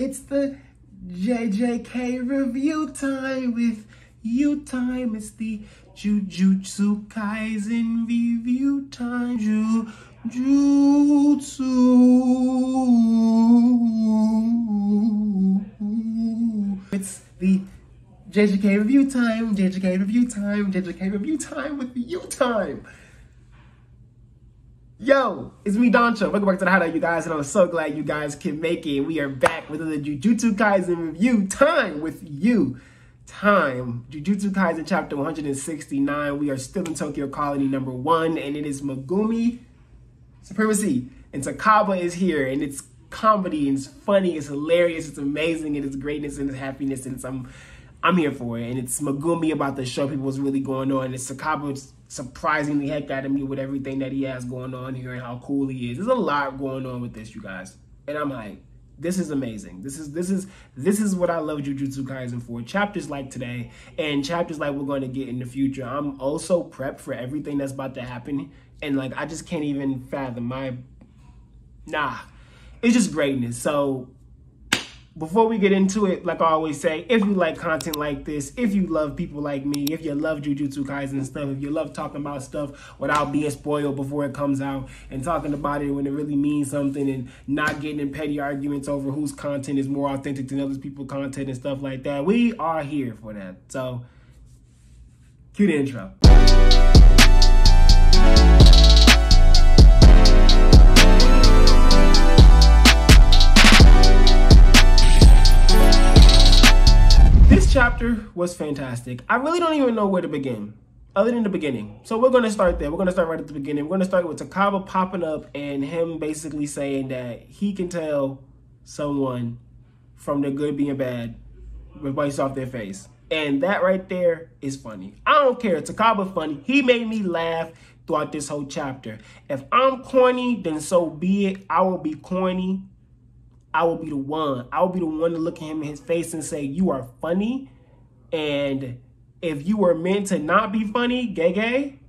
It's the JJK review time with you time. It's the Jujutsu Kaisen review time. Jujutsu. It's the JJK review time. JJK review time. JJK review time with you time. Yo, it's me, Danchou. Welcome back to the Hideout, you guys, and I'm so glad you guys can make it. We are back with the Jujutsu Kaisen review time with you time. Jujutsu Kaisen chapter 169. We are still in Tokyo Colony number 1, and it is Megumi Supremacy. And Takaba is here, and it's comedy, and it's funny, it's hilarious, it's amazing, and it's greatness, and it's happiness, and it's, I'm here for it. And it's Megumi about to show people what's really going on. It's Takaba surprising the heck out of me with everything that he has going on here and how cool he is. There's a lot going on with this, you guys. And I'm like, this is amazing. This is what I love Jujutsu Kaisen for. Chapters like today and chapters like we're going to get in the future. I'm also prepped for everything that's about to happen. And like, I just can't even fathom it's just greatness. So before we get into it, like I always say, if you like content like this, if you love people like me, if you love Jujutsu Kaisen and stuff, if you love talking about stuff without being spoiled before it comes out and talking about it when it really means something and not getting in petty arguments over whose content is more authentic than other people's content and stuff like that, we are here for that. So, cue the intro. This chapter was fantastic. I really don't even know where to begin, other than the beginning. So we're going to start there. We're going to start right at the beginning. We're going to start with Takaba popping up and him basically saying that he can tell someone from the good being bad with bites off their face. And that right there is funny. I don't care. Takaba funny. He made me laugh throughout this whole chapter. If I'm corny, then so be it. I will be corny. I will be the one. I will be the one to look at him in his face and say, you are funny. And if you were meant to not be funny, gay,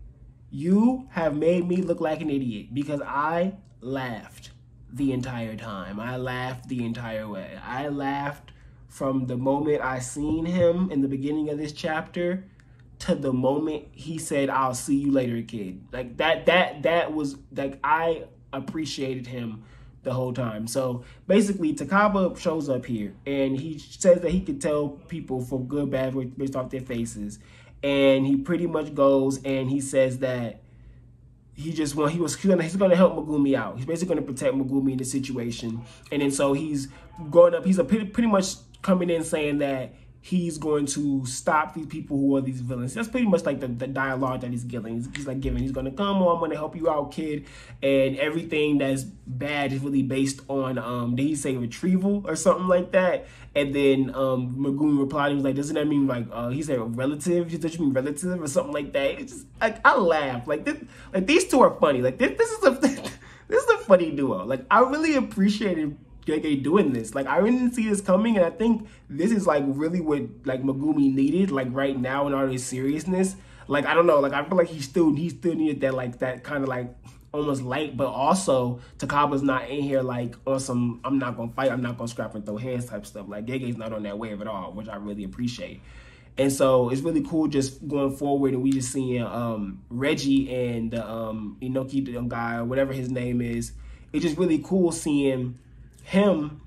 you have made me look like an idiot because I laughed the entire time. I laughed the entire way. I laughed from the moment I seen him in the beginning of this chapter to the moment he said, I'll see you later, kid. Like that was like, I appreciated him the whole time. So basically Takaba shows up here and he says that he could tell people from good, bad, based off their faces. And he pretty much goes and he says that he's gonna help Megumi out. He's basically gonna protect Megumi in the situation. And then so he's going up, he's pretty much coming in saying that he's going to stop these people who are these villains. That's pretty much like the dialogue that he's giving. He's like giving, he's going to come on, I'm going to help you out, kid. And everything that's bad is really based on, did he say retrieval or something like that? And then Megumi replied, he was like, doesn't that mean like, he said relative? Does you mean relative or something like that? It's just, like, I laugh. Like, these two are funny. Like, this is a funny duo. Like, I really appreciated JK doing this. Like, I didn't see this coming, and I think this is like really what like Megumi needed, like right now in all his seriousness. Like, I don't know, like I feel like he still needed that, like that kind of like almost light, but also Takaba's not in here like on some I'm not gonna fight, I'm not gonna scrap and throw hands type stuff. Like Gege's not on that wave at all, which I really appreciate. And so it's really cool just going forward, and we just seeing Reggie and the Inoki guy or whatever his name is. It's just really cool seeing him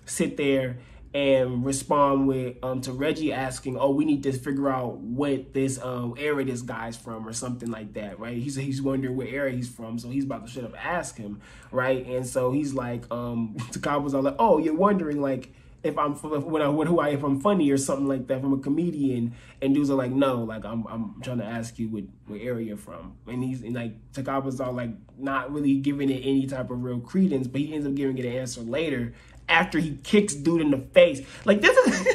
sit there and respond with to Reggie asking, oh, we need to figure out what this area this guy's from or something like that, right? He's wondering what area he's from, so he's about to straight up ask him, right? And so he's like, Takaba's all like, oh, you're wondering like if I'm who I am, if I'm funny or something like that from a comedian. And dudes are like, no, like I'm trying to ask you what area you're from. And like Takaba's all like not really giving it any type of real credence, but he ends up giving it an answer later after he kicks dude in the face. Like this is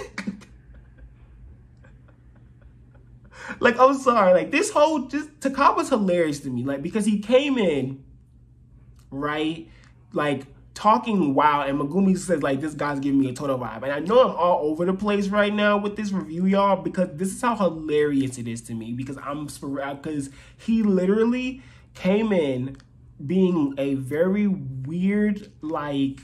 like, I'm sorry, like this whole Takaba's hilarious to me, like because he came in right like talking wild, and Megumi says like this guy's giving me a total vibe. And I know I'm all over the place right now with this review, y'all, because this is how hilarious it is to me, because he literally came in being a very weird, like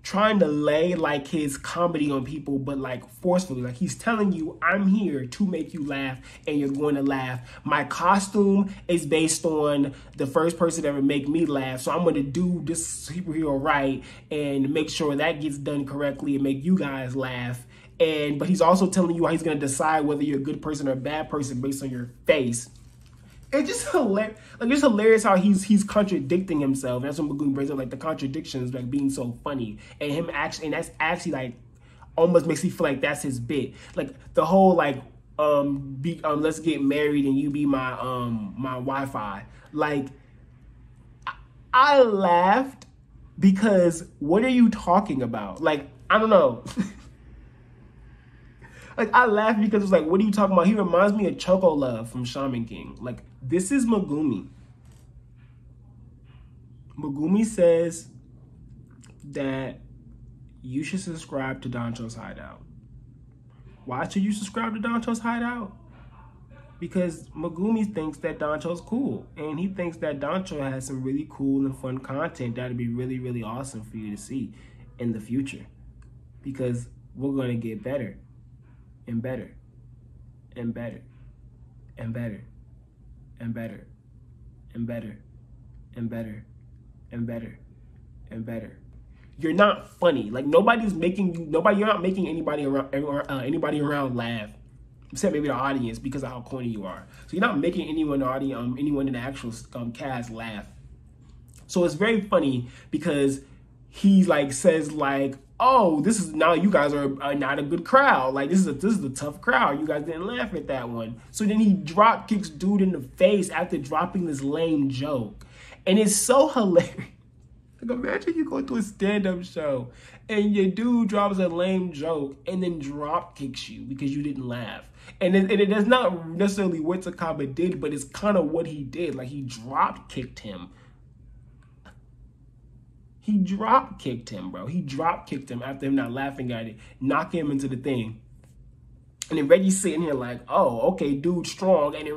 trying to lay like his comedy on people, but like forcefully. Like he's telling you, I'm here to make you laugh and you're going to laugh. My costume is based on the first person to ever make me laugh. So I'm going to do this superhero right and make sure that gets done correctly and make you guys laugh. But he's also telling you how he's going to decide whether you're a good person or a bad person based on your face. It's just hilarious. Like, it's hilarious how he's contradicting himself. That's what Megumi brings up, like the contradictions, like being so funny, and that's actually like almost makes me feel like that's his bit. Like the whole like let's get married and you be my my Wi-Fi. Like I laughed because what are you talking about? Like I don't know. Like, I laugh because it's like, what are you talking about? He reminds me of Choco Love from Shaman King. Like, this is Megumi. Megumi says that you should subscribe to Danchou's Hideout. Why should you subscribe to Danchou's Hideout? Because Megumi thinks that Danchou's cool. And he thinks that Danchou has some really cool and fun content that would be really, really awesome for you to see in the future. Because we're going to get better. And better, and better, and better, and better, and better, and better, and better, and better. You're not funny. Like nobody's making you. You're not making anybody around laugh, except maybe the audience because of how corny you are. So you're not making anyone in the actual cast laugh. So it's very funny because he like says like, oh, this is now you guys are not a good crowd. Like this is a tough crowd. You guys didn't laugh at that one. So then he drop kicks dude in the face after dropping this lame joke, and it's so hilarious. Like imagine you go to a stand-up show and your dude drops a lame joke and then drop kicks you because you didn't laugh. And that's not necessarily what Takaba did, but it's kind of what he did. Like he drop kicked him. He drop kicked him, bro. He drop kicked him after him not laughing at it, knocking him into the thing. And then Reggie's sitting here like, oh, okay, dude, strong. And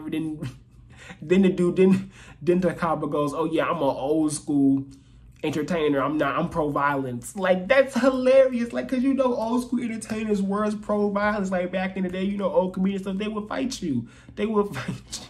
then Takaba goes, oh yeah, I'm an old school entertainer. I'm pro-violence. Like, that's hilarious. Like, cause you know old school entertainers were pro-violence. Like back in the day, you know, old comedians stuff, they would fight you. They would fight you.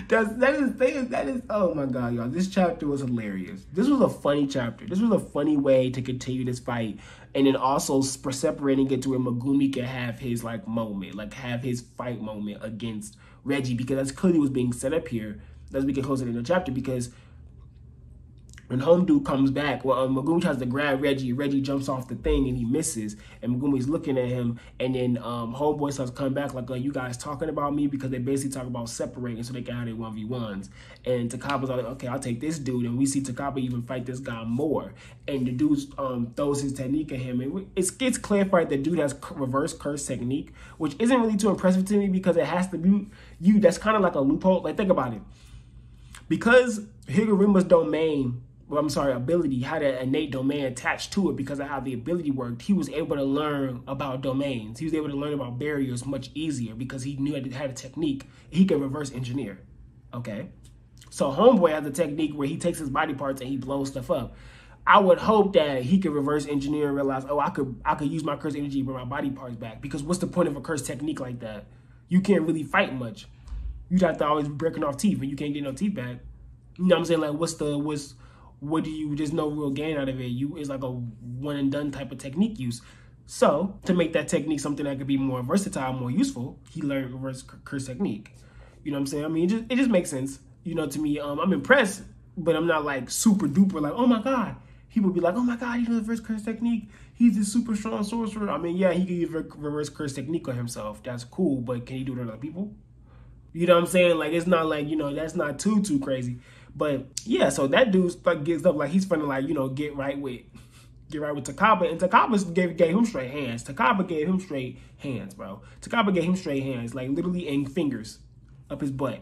That is oh my god, y'all. This chapter was hilarious. This was a funny chapter. This was a funny way to continue this fight, and then also separating it to where Megumi can have his like moment, like have his fight moment against Reggie, because that's clearly what's being set up here as we get closer to the chapter. Because when Home Dude comes back, well, Megumi tries to grab Reggie. Reggie jumps off the thing and he misses. And Megumi's looking at him. And then Homeboy starts coming back like, you guys talking about me? Because they basically talk about separating so they can have their 1v1s. And Takaba's like, okay, I'll take this dude. And we see Takaba even fight this guy more. And the dude throws his technique at him. And it gets clarified that dude has reverse curse technique, which isn't really too impressive to me because it has to be you. That's kind of like a loophole. Like, think about it. Because Higuruma's domain, ability had an innate domain attached to it because of how the ability worked. He was able to learn about domains. He was able to learn about barriers much easier because he knew he had a technique. He could reverse engineer. Okay? So Homeboy has a technique where he takes his body parts and he blows stuff up. I would hope that he could reverse engineer and realize, oh, I could use my curse energy to bring my body parts back. Because what's the point of a curse technique like that? You can't really fight much. You'd have to always be breaking off teeth and you can't get no teeth back. You know what I'm saying? Like, there's no real gain out of it. It's like a one and done type of technique use. So to make that technique something that could be more versatile, more useful, he learned reverse curse technique. You know what I'm saying? I mean, it just makes sense. You know, to me, I'm impressed, but I'm not like super duper like, oh my God. People be like, oh my God, he knows reverse curse technique. He's a super strong sorcerer. I mean, yeah, he can use reverse curse technique on himself. That's cool, but can he do it on other people? You know what I'm saying? Like, it's not like, you know, that's not too crazy. But yeah, so that dude gets up like he's finna like, you know, get right with Takaba, and Takaba gave him straight hands. Takaba gave him straight hands, bro. Takaba gave him straight hands, like literally, and fingers up his butt.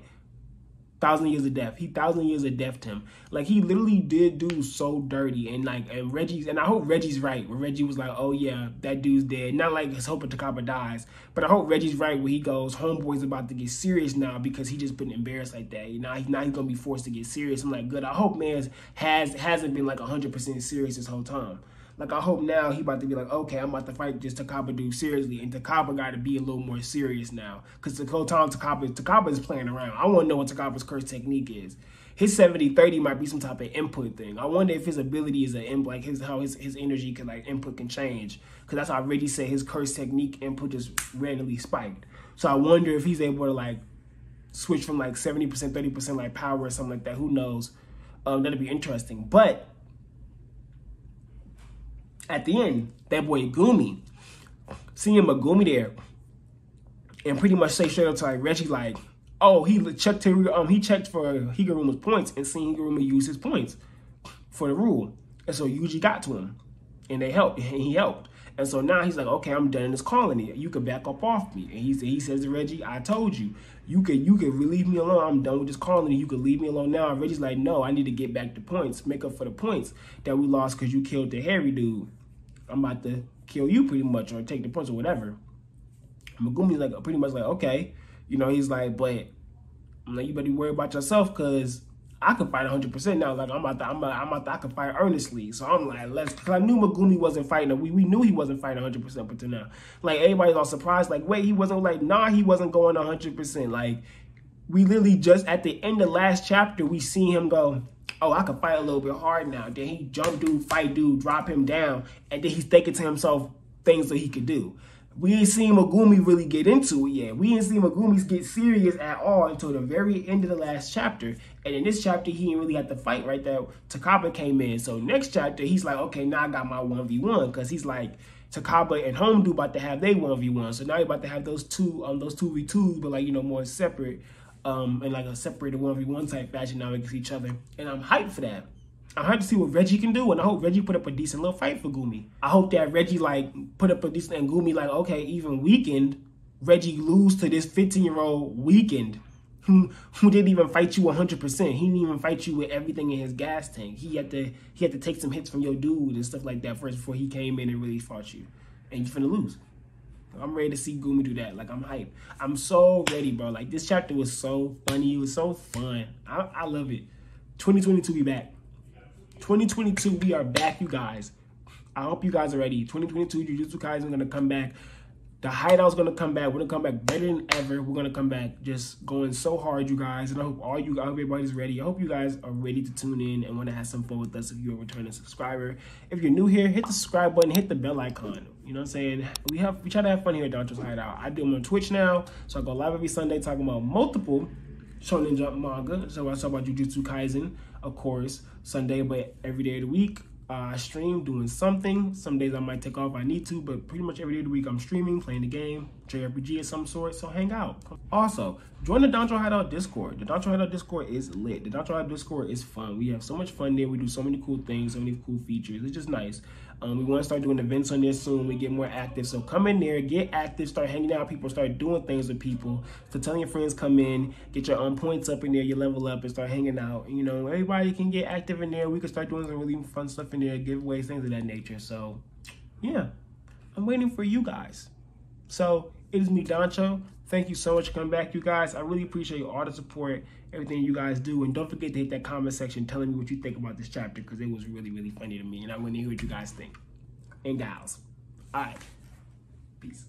1,000 years of death. He 1,000 years of death him. Like, he literally did do so dirty. And like, and I hope Reggie's right. When Reggie was like, oh yeah, that dude's dead. Not like he's hoping Takaba dies, but I hope Reggie's right when he goes, homeboy's about to get serious now because he just been embarrassed like that. Now he's gonna be forced to get serious. I'm like, good. I hope man hasn't been like 100% serious this whole time. Like, I hope now he about to be like, okay, I'm about to fight this Takaba dude seriously. And Takaba got to be a little more serious now. Because the whole time Takaba is playing around. I want to know what Takaba's curse technique is. His 70-30 might be some type of input thing. I wonder if his ability is like how his energy can, like, input can change. Because that's how Reggie said his curse technique input just randomly spiked. So I wonder if he's able to, like, switch from, like, 70%, 30%, like, power or something like that. Who knows? That'd be interesting. But at the end, that boy Gumi, seeing Megumi there, and pretty much say straight up to like Reggie, like, oh, he checked for Higuruma's points and seen Higuruma use his points for the rule, and so Yuji got to him, and he helped, and so now he's like, okay, I'm done in this colony. You can back up off me, and he says to Reggie, I told you, you could leave me alone. I'm done with this colony. You could leave me alone now. And Reggie's like, no, I need to get back the points, make up for the points that we lost because you killed the hairy dude. I'm about to kill you pretty much, or take the points or whatever. Megumi's like pretty much like, okay, you know, he's like, but I'm like, you better worry about yourself because I can fight 100% now. Like I can fight earnestly. So I'm like, cause I knew Megumi wasn't fighting. We knew he wasn't fighting 100%, but to now, like everybody's all surprised. Like, wait, he wasn't like, nah, he wasn't going 100%. Like, we literally just at the end of last chapter, we see him go, oh, I can fight a little bit hard now. Then he jump dude, fight dude, drop him down, and then he's thinking to himself things that he could do. We ain't seen Megumi really get into it yet. We ain't seen Megumi get serious at all until the very end of the last chapter. And in this chapter, he didn't really have to fight right there. Takaba came in. So next chapter, he's like, okay, now I got my 1v1. Because he's like, Takaba and Home dude about to have their 1v1. So now you're about to have those 2v2s, but like, you know, more separate. In like a separated 1v1 type fashion now against each other. And I'm hyped for that. I'm hyped to see what Reggie can do, and I hope Reggie put up a decent little fight for Gumi. I hope that Reggie like put up a decent, and Gumi like, okay, even weakened, Reggie lose to this 15-year-old weakened who didn't even fight you 100%. He didn't even fight you with everything in his gas tank. He had to take some hits from your dude and stuff like that first before he came in and really fought you. And you finna lose. I'm ready to see Gumi do that. Like, I'm hyped. I'm so ready, bro. Like, this chapter was so funny. It was so fun. I love it. 2022, we back. 2022, we are back, you guys. I hope you guys are ready. 2022, Jujutsu Kaisen is going to come back. The Hideout's going to come back. We're going to come back better than ever. We're going to come back just going so hard, you guys. And I hope everybody's ready. I hope you guys are ready to tune in and want to have some fun with us if you're a returning subscriber. If you're new here, hit the subscribe button, hit the bell icon. You know what I'm saying? We try to have fun here at Danchou's Hideout. I do them on Twitch now. So I go live every Sunday talking about multiple Shonen Jump manga. So I talk about Jujutsu Kaisen, of course, Sunday, but every day of the week. I stream doing something. Some days I might take off if I need to, but pretty much every day of the week I'm streaming, playing the game, JRPG of some sort, so hang out. Also, join the Danchou Hideout Discord. The Danchou Hideout Discord is lit. The Danchou Hideout Discord is fun. We have so much fun there. We do so many cool things, so many cool features. It's just nice. We want to start doing events on there soon. We get more active. So come in there, get active, start hanging out with people, start doing things with people. So telling your friends, come in, get your points up in there, you level up and start hanging out. You know, everybody can get active in there. We can start doing some really fun stuff in there, giveaways, things of that nature. So yeah, I'm waiting for you guys. So it is me, Danchou. Thank you so much for coming back, you guys. I really appreciate all the support, everything you guys do. And don't forget to hit that comment section telling me what you think about this chapter, because it was really, really funny to me. And I want to hear what you guys think. And gals. All right. Peace.